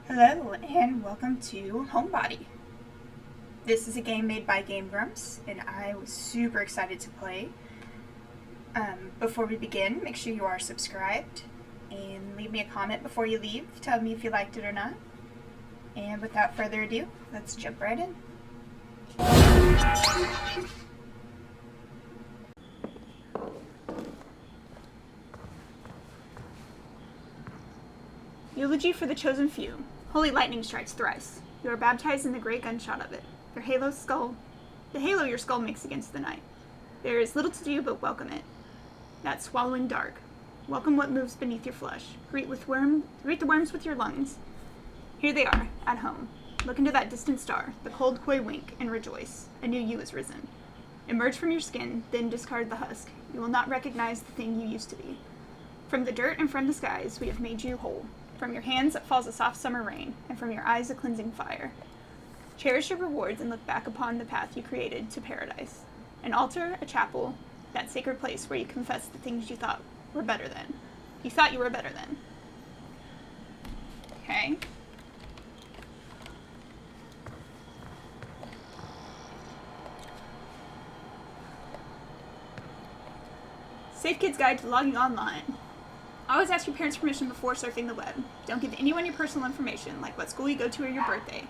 Hello and welcome to Homebody. This is a game made by Game Grumps and I was super excited to play. Before we begin, make sure you are subscribed and leave me a comment before you leave. Tell me if you liked it or not. And without further ado, let's jump right in. Eulogy for the Chosen Few. Holy lightning strikes thrice. You are baptized in the great gunshot of it. The halo your skull makes against the night. There is little to do but welcome it. That swallowing dark. Welcome what moves beneath your flesh. Greet the worms with your lungs. Here they are, at home. Look into that distant star, the cold coy wink, and rejoice. A new you is risen. Emerge from your skin, then discard the husk. You will not recognize the thing you used to be. From the dirt and from the skies, we have made you whole. From your hands falls a soft summer rain, and from your eyes a cleansing fire. Cherish your rewards and look back upon the path you created to paradise. An altar, a chapel, that sacred place where you confess the things you thought were better than. You thought you were better than. Okay. Safe Kid's Guide to Logging Online. Always ask your parents' permission before surfing the web. Don't give anyone your personal information, like what school you go to or your birthday.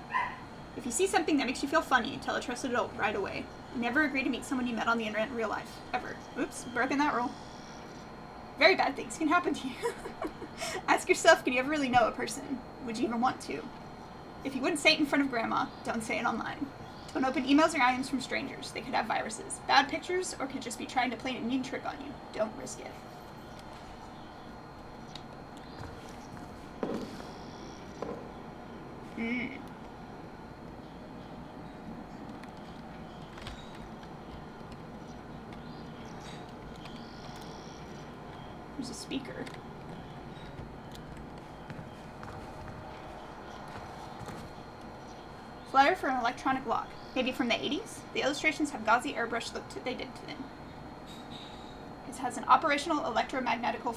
If you see something that makes you feel funny, tell a trusted adult right away. Never agree to meet someone you met on the internet in real life. Ever. Oops, broken that rule. Very bad things can happen to you. Ask yourself, can you ever really know a person? Would you even want to? If you wouldn't say it in front of grandma, don't say it online. Don't open emails or IMs from strangers. They could have viruses, bad pictures, or could just be trying to play a mean trick on you. Don't risk it. There's a speaker. Flyer for an electronic lock. Maybe from the 80s? The illustrations have gauzy airbrush look they did to them. It has an operational electromagnetical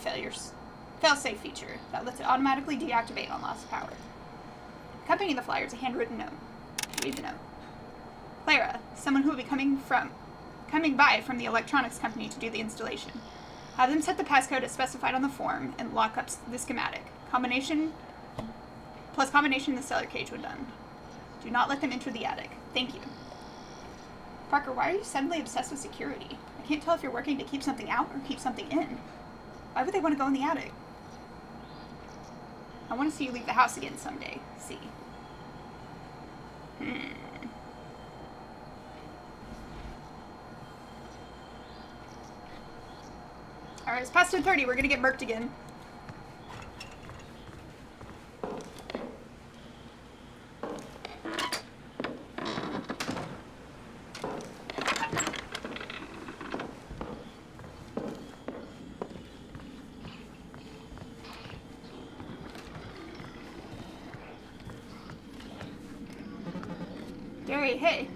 failsafe feature that lets it automatically deactivate on loss of power. Accompanying the flyer is a handwritten note. Read the note. Clara, someone who will be coming by from the electronics company to do the installation. Have them set the passcode as specified on the form and lock up the schematic. Combination in the cellar cage when done. Do not let them enter the attic. Thank you. Parker, why are you suddenly obsessed with security? I can't tell if you're working to keep something out or keep something in. Why would they want to go in the attic? I want to see you leave the house again someday. See. Alright, it's past 10:30. We're gonna get murked again. Gary, hey.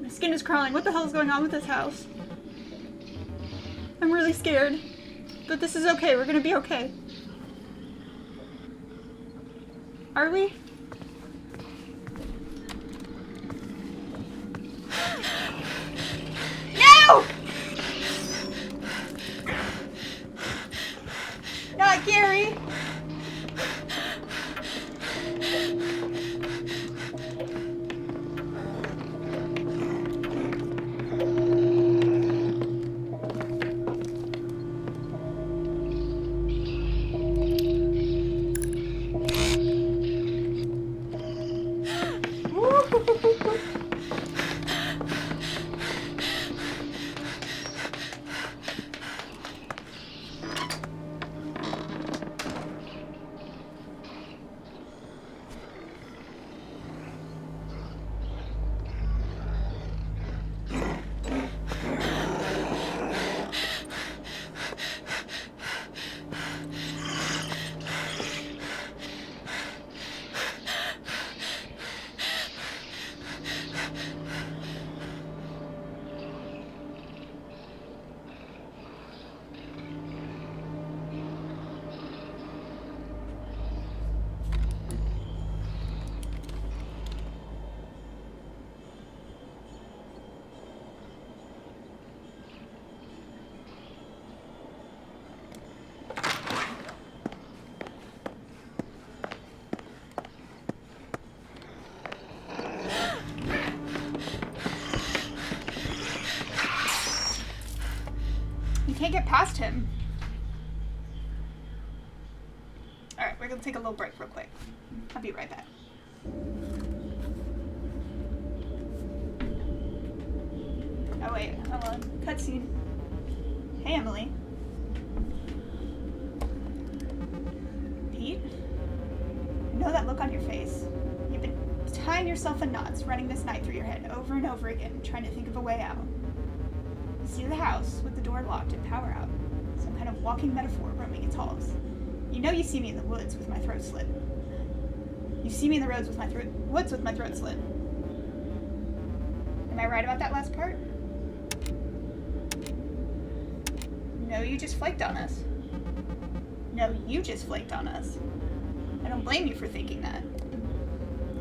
My skin is crawling. What the hell is going on with this house? I'm really scared. But this is okay. We're gonna be okay. Are we? No! Not Gary! get past him. Alright, we're gonna take a little break real quick. I'll be right back. Oh wait, hold on. Cutscene. Hey, Emily. Pete? I know that look on your face. You've been tying yourself in knots, running this night through your head over and over again, trying to think of a way out. You see the house with the door locked and power out. Some kind of walking metaphor roaming its halls. You know you see me in the woods with my throat slit. You see me in the woods with my throat slit. Am I right about that last part? No, you just flaked on us. No, you just flaked on us. I don't blame you for thinking that.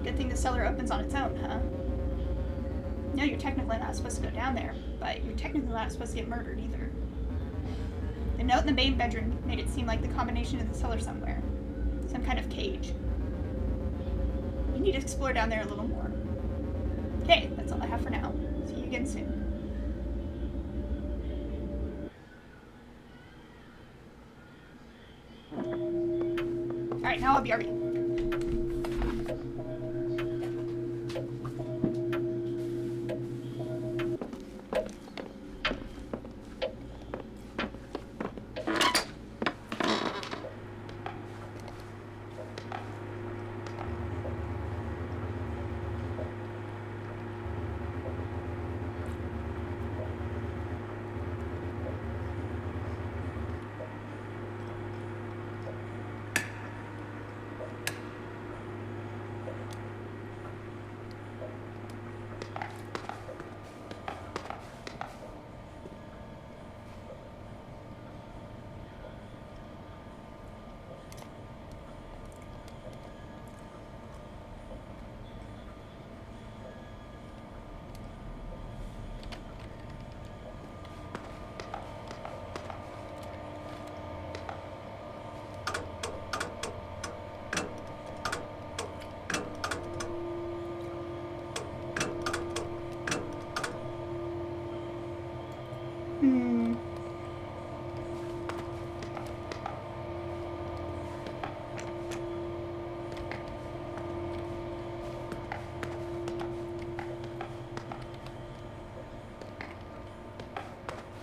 Good thing the cellar opens on its own, huh? No, you're technically not supposed to go down there, but you're technically not supposed to get murdered either. The note in the main bedroom made it seem like the combination of the cellar somewhere. Some kind of cage. You need to explore down there a little more. Okay, that's all I have for now. See you again soon. Alright, now I'll be RE.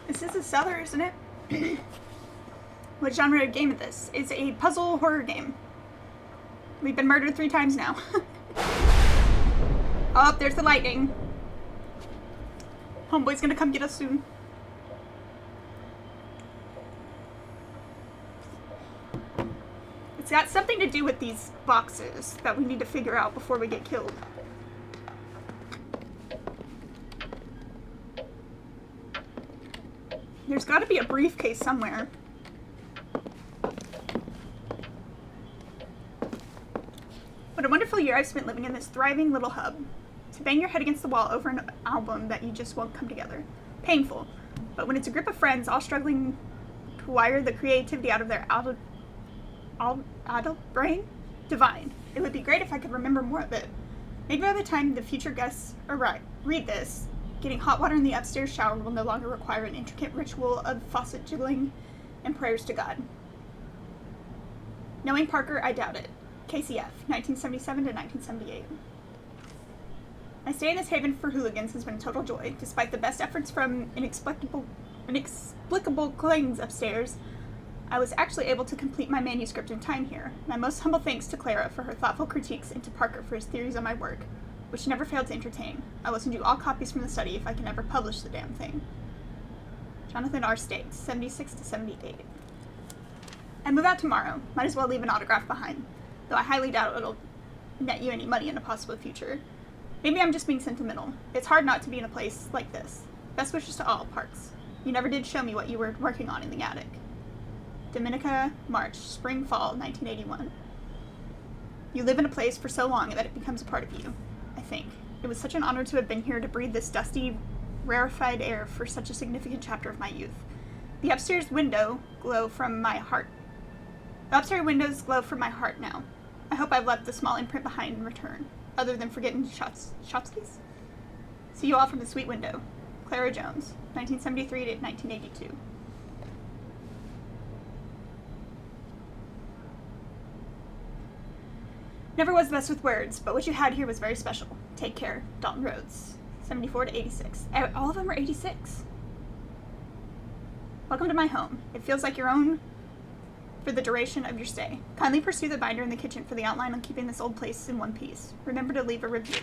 This is a cellar, isn't it? What genre of game is this? It's a puzzle horror game. We've been murdered 3 times now. Oh, there's the lightning. Homeboy's gonna come get us soon. It's got something to do with these boxes that we need to figure out before we get killed. There's got to be a briefcase somewhere. What a wonderful year I've spent living in this thriving little hub. To bang your head against the wall over an album that you just won't come together. Painful. But when it's a group of friends all struggling to wire the creativity out of their adult brain, divine. It would be great if I could remember more of it. Maybe by the time the future guests read this, getting hot water in the upstairs shower will no longer require an intricate ritual of faucet jiggling and prayers to God. Knowing Parker, I doubt it. KCF, 1977 to 1978. My stay in this haven for hooligans has been a total joy. Despite the best efforts from inexplicable claims upstairs, I was actually able to complete my manuscript in time here. My most humble thanks to Clara for her thoughtful critiques and to Parker for his theories on my work, which never failed to entertain. I will send you all copies from the study if I can ever publish the damn thing. Jonathan R. States, 76 to 78. I move out tomorrow. Might as well leave an autograph behind, though I highly doubt it'll net you any money in a possible future. Maybe I'm just being sentimental. It's hard not to be in a place like this. Best wishes to all, Parks. You never did show me what you were working on in the attic. Dominica, March, spring, fall, 1981. You live in a place for so long that it becomes a part of you, I think. It was such an honor to have been here to breathe this dusty, rarefied air for such a significant chapter of my youth. The upstairs windows glow from my heart now. I hope I've left a small imprint behind in return, other than forgetting Shopskis. See you all from the sweet window. Clara Jones, 1973 to 1982. Never was the best with words, but what you had here was very special. Take care, Dalton Rhodes. 74 to 86. All of them are 86. Welcome to my home. It feels like your own for the duration of your stay. Kindly pursue the binder in the kitchen for the outline on keeping this old place in one piece. Remember to leave a review.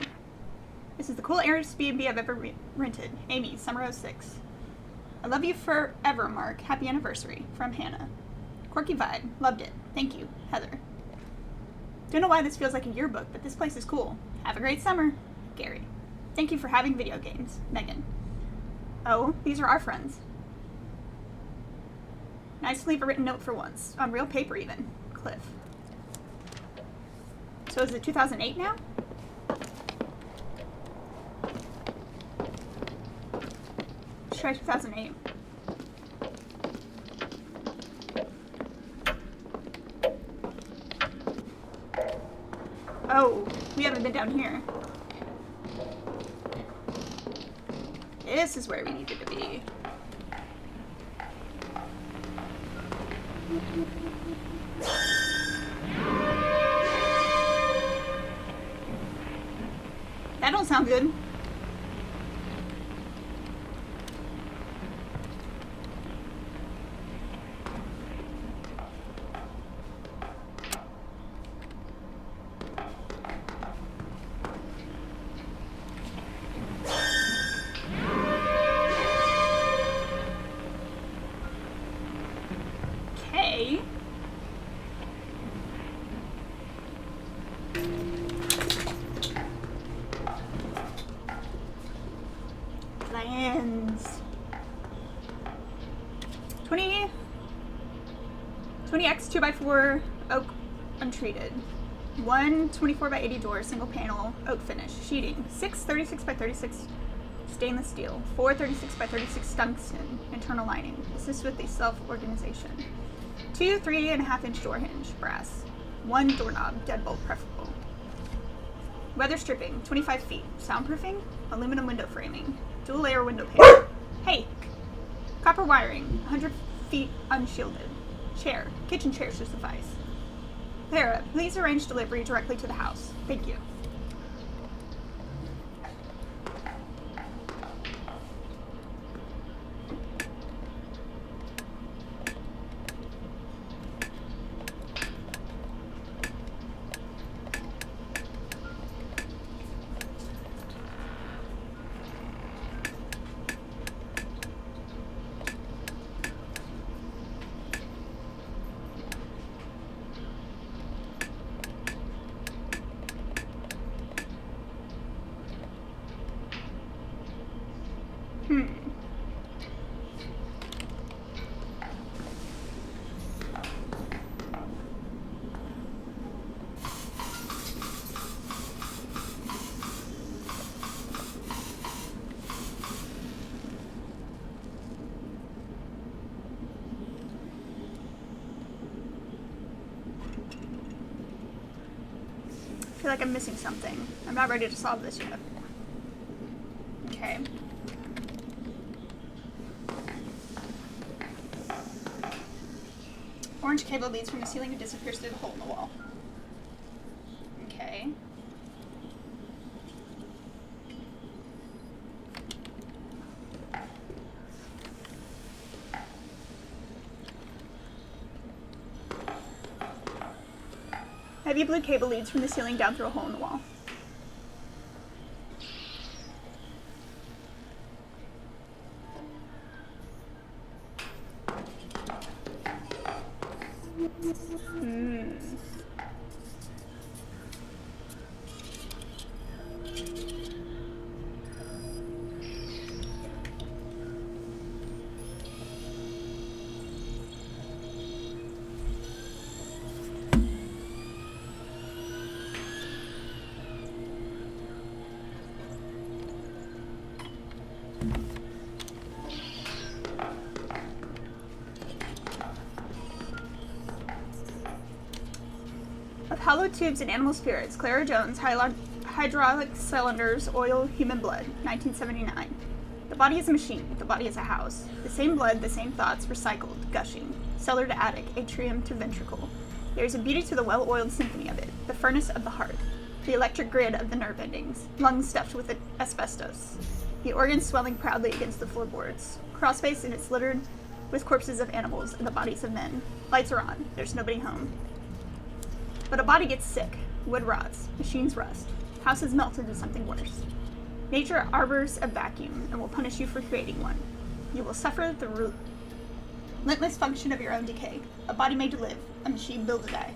This is the cool Airbnb I've ever rented. Amy, summer 06. I love you forever, Mark. Happy anniversary. From Hannah. Quirky vibe. Loved it. Thank you, Heather. Don't know why this feels like a yearbook, but this place is cool. Have a great summer. Gary. Thank you for having video games. Megan. Oh, these are our friends. Nice to leave a written note for once. On real paper, even. Cliff. So is it 2008 now? Let's try 2008. Oh, we haven't been down here. This is where we needed to be. That don't sound good. Lions. 20x 2x4 oak untreated. 1 24 by 80 door, single panel, oak finish. Sheeting. 6 36 by 36 stainless steel. 4 36 by 36 tungsten, internal lining. Assist with the self-organization. 2 3.5 inch door hinge, brass. 1 doorknob, deadbolt preferable. Weather stripping, 25 feet. Soundproofing, aluminum window framing. Dual layer window pane. Hey! Copper wiring, 100 feet unshielded. Chair, kitchen chair should suffice. Clara, please arrange delivery directly to the house. Thank you. I feel like I'm missing something. I'm not ready to solve this yet. Okay. Orange cable leads from the ceiling and disappears through the hole in the wall. Okay. Heavy blue cable leads from the ceiling down through a hole in the wall. Hollow tubes and animal spirits. Clara Jones, hydraulic cylinders, oil, human blood. 1979. The body is a machine. The body is a house. The same blood, the same thoughts, recycled, gushing. Cellar to attic, atrium to ventricle. There is a beauty to the well-oiled symphony of it. the furnace of the heart, the electric grid of the nerve endings, lungs stuffed with asbestos, the organs swelling proudly against the floorboards. Crossface and it's littered with corpses of animals and the bodies of men. Lights are on. There's nobody home. But a body gets sick. Wood rots. Machines rust. Houses melt into something worse. Nature arbors a vacuum and will punish you for creating one. You will suffer the relentless function of your own decay. A body made to live. A machine built to die.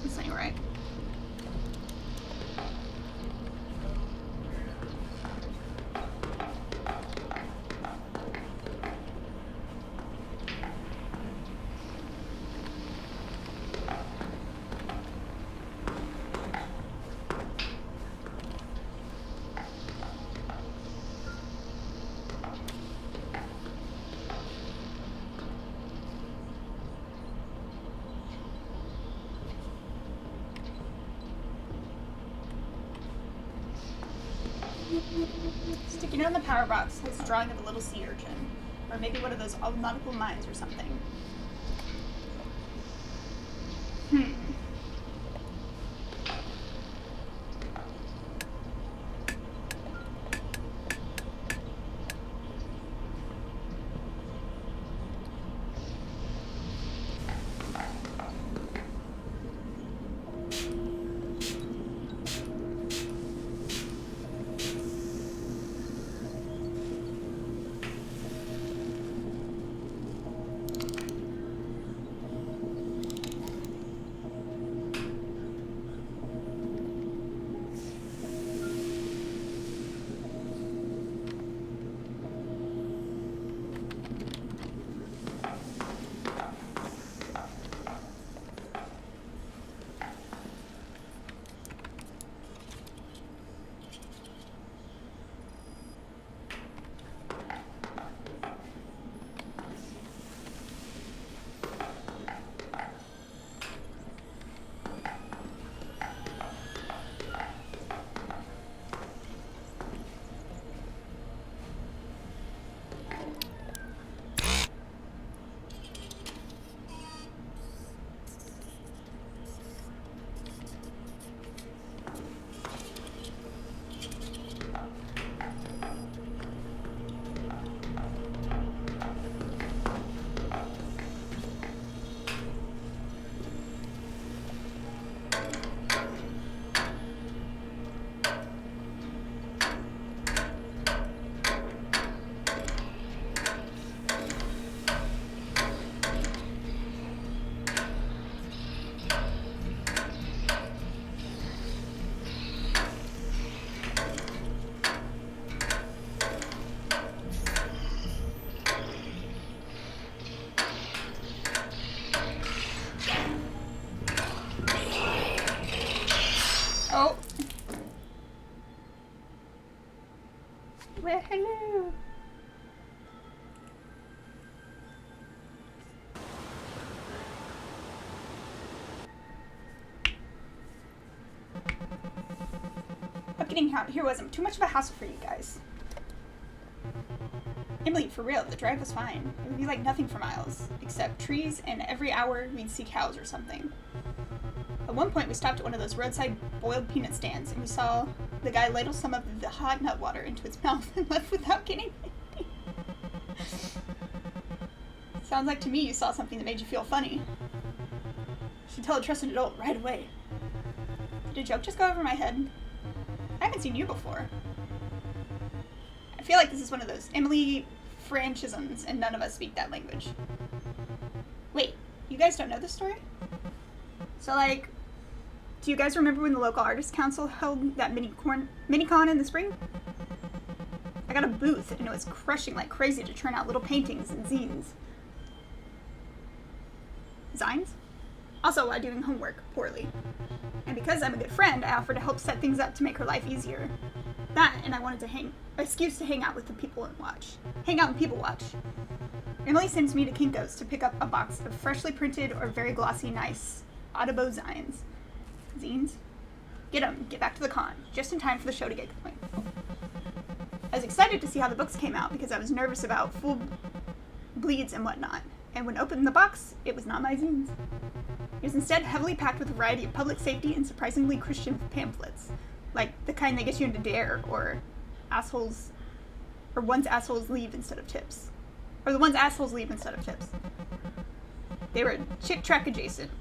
This ain't right. Sticking it on the power box has a drawing of a little sea urchin, or maybe one of those nautical mines or something. Oh. Well, hello. Hope getting out here wasn't too much of a hassle for you guys. Emily, for real, the drive was fine. It would be like nothing for miles, except trees, and every hour we'd see cows or something. At one point, we stopped at one of those roadside boiled peanut stands, and we saw the guy ladle some of the hot nut water into his mouth and left without getting anything. Sounds like to me you saw something that made you feel funny. Should tell a trusted adult right away. Did a joke just go over my head? I haven't seen you before. I feel like this is one of those Emily Franchisms, and none of us speak that language. Wait, you guys don't know this story? So, like, Do you guys remember when the local artist council held that mini-con in the spring? I got a booth, and it was crushing like crazy to turn out little paintings and zines. Zines? Also while doing homework poorly. And because I'm a good friend, I offered to help set things up to make her life easier. That, and I wanted to excuse to hang out with the people and watch. Hang out and people watch. Emily sends me to Kinko's to pick up a box of freshly printed or very glossy, nice Audubon zines. Zines? Get back to the con, just in time for the show to get going. I was excited to see how the books came out because I was nervous about full bleeds and whatnot. And when opening the box, it was not my zines. It was instead heavily packed with a variety of public safety and surprisingly Christian pamphlets, like the kind that gets you into DARE, or one's assholes leave instead of tips. Or the one's assholes leave instead of tips. They were Chick Track adjacent.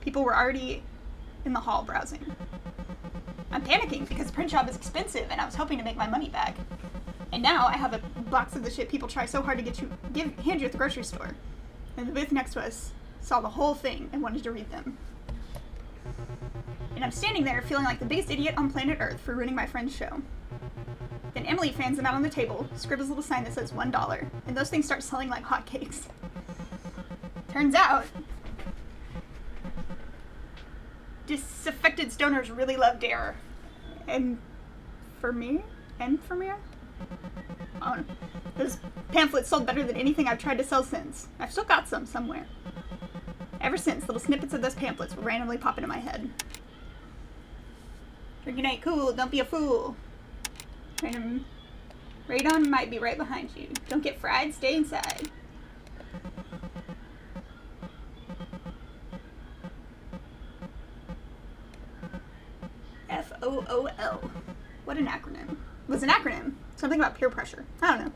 People were already in the hall browsing. I'm panicking because print job is expensive and I was hoping to make my money back. And now I have a box of the shit people try so hard to hand you at the grocery store. And the booth next to us saw the whole thing and wanted to read them. And I'm standing there feeling like the biggest idiot on planet Earth for ruining my friend's show. Then Emily fans them out on the table, scribbles a little sign that says $1, and those things start selling like hotcakes. Turns out, disaffected stoners really love DARE. And for me? Oh, those pamphlets sold better than anything I've tried to sell since. I've still got some somewhere. Ever since, little snippets of those pamphlets will randomly pop into my head. Drinking ain't cool, don't be a fool. Radon might be right behind you. Don't get fried, stay inside. FOOL. What an acronym. It was an acronym. Something about peer pressure. I don't know.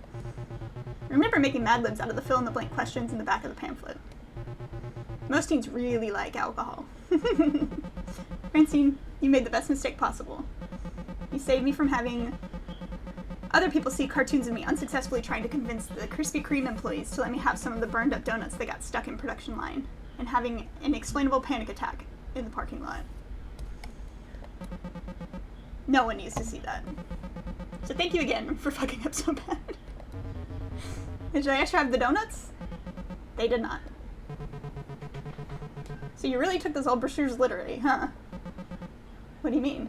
I remember making Mad Libs out of the fill-in-the-blank questions in the back of the pamphlet. Most teens really like alcohol. Francine, you made the best mistake possible. You saved me from having other people see cartoons of me unsuccessfully trying to convince the Krispy Kreme employees to let me have some of the burned up donuts that got stuck in production line, and having an inexplainable panic attack in the parking lot. No one needs to see that. So thank you again for fucking up so bad. Did I actually have the donuts? They did not. So you really took those old brochures literally, huh? What do you mean?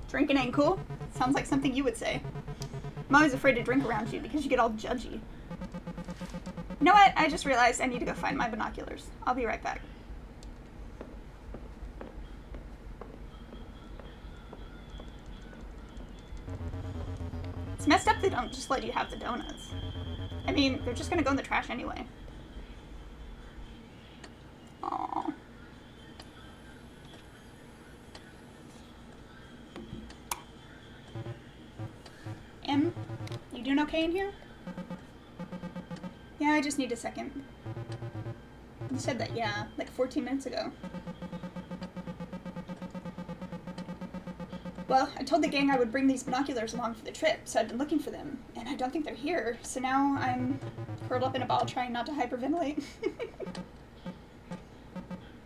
Drinking ain't cool? Sounds like something you would say. I'm always afraid to drink around you because you get all judgy. You know what? I just realized I need to go find my binoculars. I'll be right back. It's messed up they don't just let you have the donuts. I mean, they're just gonna go in the trash anyway. Aww. Em, you doing okay in here? Yeah, I just need a second. You said that, yeah, like 14 minutes ago. Well, I told the gang I would bring these binoculars along for the trip, so I've been looking for them, and I don't think they're here, so now I'm curled up in a ball trying not to hyperventilate.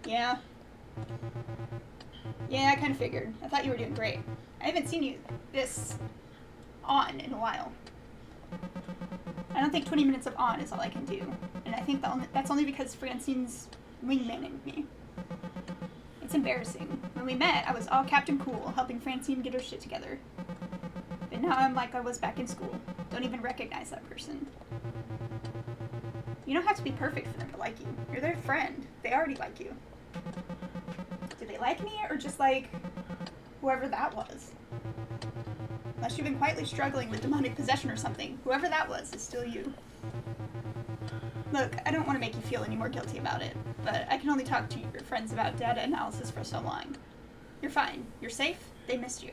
Yeah. Yeah, I kind of figured. I thought you were doing great. I haven't seen you this on in a while. I don't think 20 minutes of on is all I can do, and I think that's only because Francine's wingmanning me. It's embarrassing. When we met, I was all Captain Cool, helping Francine get her shit together. But now I'm like I was back in school. Don't even recognize that person. You don't have to be perfect for them to like you. You're their friend. They already like you. Do they like me, or just like whoever that was? Unless you've been quietly struggling with demonic possession or something, whoever that was is still you. Look, I don't want to make you feel any more guilty about it, but I can only talk to your friends about data analysis for so long. You're fine. You're safe. They missed you.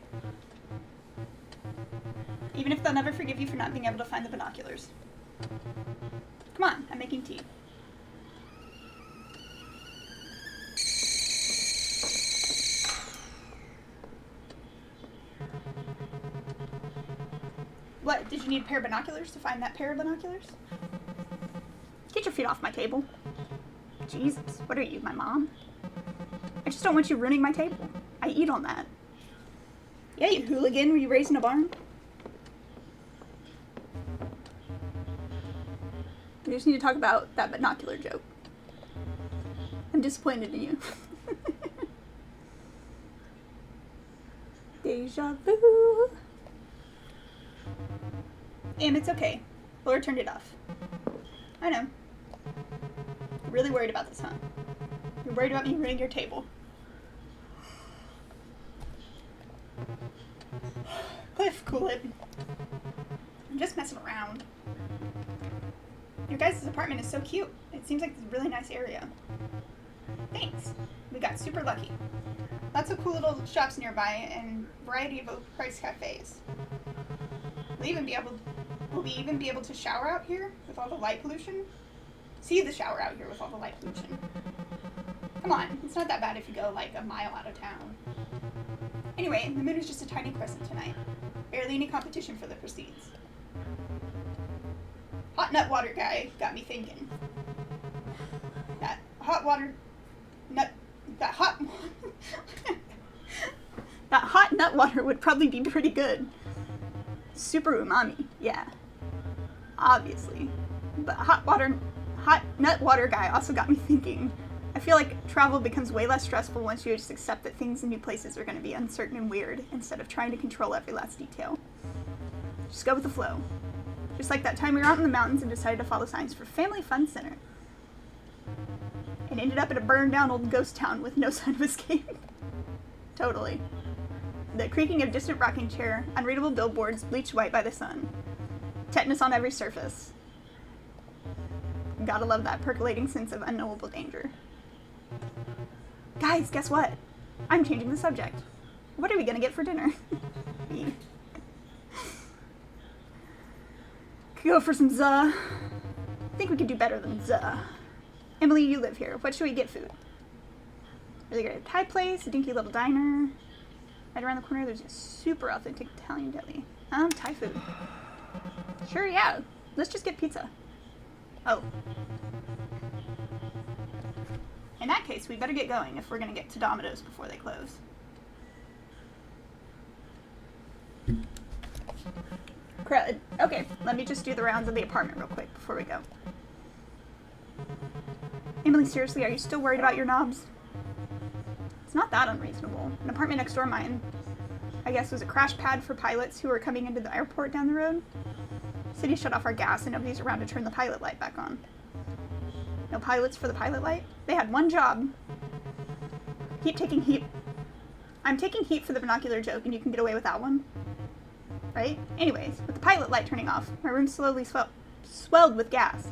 Even if they'll never forgive you for not being able to find the binoculars. Come on, I'm making tea. What, did you need a pair of binoculars to find that pair of binoculars? Get your feet off my table. Jesus, what are you, my mom? I just don't want you ruining my table. I eat on that. Yeah, you hooligan. Were you raised in a barn? We just need to talk about that binocular joke. I'm disappointed in you. Deja vu. It's okay. Laura turned it off. I know. You're really worried about this, huh? You're worried about me ruining your table. Cliff, cool it. I'm just messing around. Your guys' apartment is so cute. It seems like it's a really nice area. Thanks. We got super lucky. Lots of cool little shops nearby and variety of overpriced cafes. Will we even be able to shower out here with all the light pollution? See the shower out here with all the light pollution. Come on, it's not that bad if you go like a mile out of town. Anyway, the moon is just a tiny crescent tonight. Barely any competition for the proceeds. Hot nut water guy got me thinking. That hot nut water would probably be pretty good. Super umami, yeah. Obviously. But hot nut water guy also got me thinking. I feel like travel becomes way less stressful once you just accept that things in new places are going to be uncertain and weird, instead of trying to control every last detail. Just go with the flow. Just like that time we were out in the mountains and decided to follow signs for Family Fun Center. And ended up at a burned down old ghost town with no sign of escape. Totally. The creaking of distant rocking chair, unreadable billboards bleached white by the sun. Tetanus on every surface. Gotta love that percolating sense of unknowable danger. Guys, guess what? I'm changing the subject. What are we gonna get for dinner? Me. Could go for some za. I think we could do better than za. Emily, you live here. What should we get food? Really great Thai place, a dinky little diner. Right around the corner, there's a super authentic Italian deli. Thai food. Sure, yeah. Let's just get pizza. Oh. In that case, we better get going if we're gonna get to Domino's before they close. Crud. Okay, let me just do the rounds of the apartment real quick before we go. Emily, seriously, are you still worried about your knobs? It's not that unreasonable. An apartment next door mine, I guess, was a crash pad for pilots who were coming into the airport down the road. City shut off our gas and nobody's around to turn the pilot light back on. No pilots for the pilot light? They had one job. I'm taking heat for the binocular joke and you can get away with that one. Right? Anyways, with the pilot light turning off, my room slowly swelled with gas.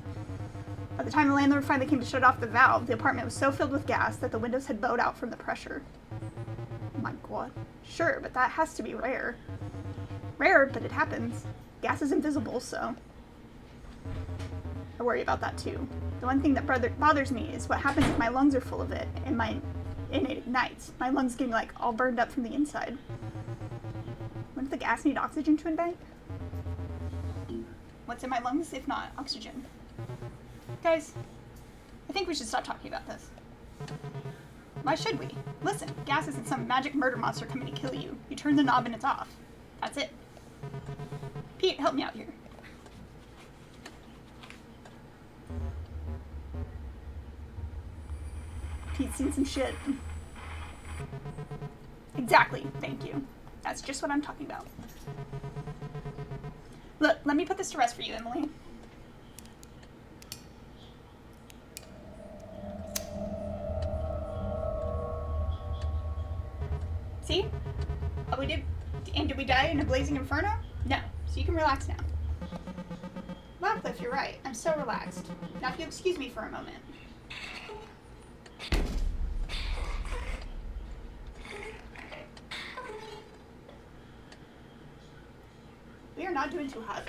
By the time the landlord finally came to shut off the valve, the apartment was so filled with gas that the windows had bowed out from the pressure. Oh my god. Sure, but that has to be rare. Rare, but it happens. Gas is invisible, so I worry about that too. The one thing that bothers me is what happens if my lungs are full of it and it ignites. My lungs getting like all burned up from the inside. Wouldn't the gas need oxygen to ignite? What's in my lungs if not oxygen? Guys, I think we should stop talking about this. Why should we? Listen, gas isn't some magic murder monster coming to kill you. You turn the knob and it's off. That's it. Pete, help me out here. Pete's seen some shit. Exactly, thank you. That's just what I'm talking about. Look, let me put this to rest for you, Emily. See? All we did, and did we die in a blazing inferno? No, so you can relax now. Wow, Cliff, you're right. I'm so relaxed. Now if you'll excuse me for a moment. We are not doing too hot.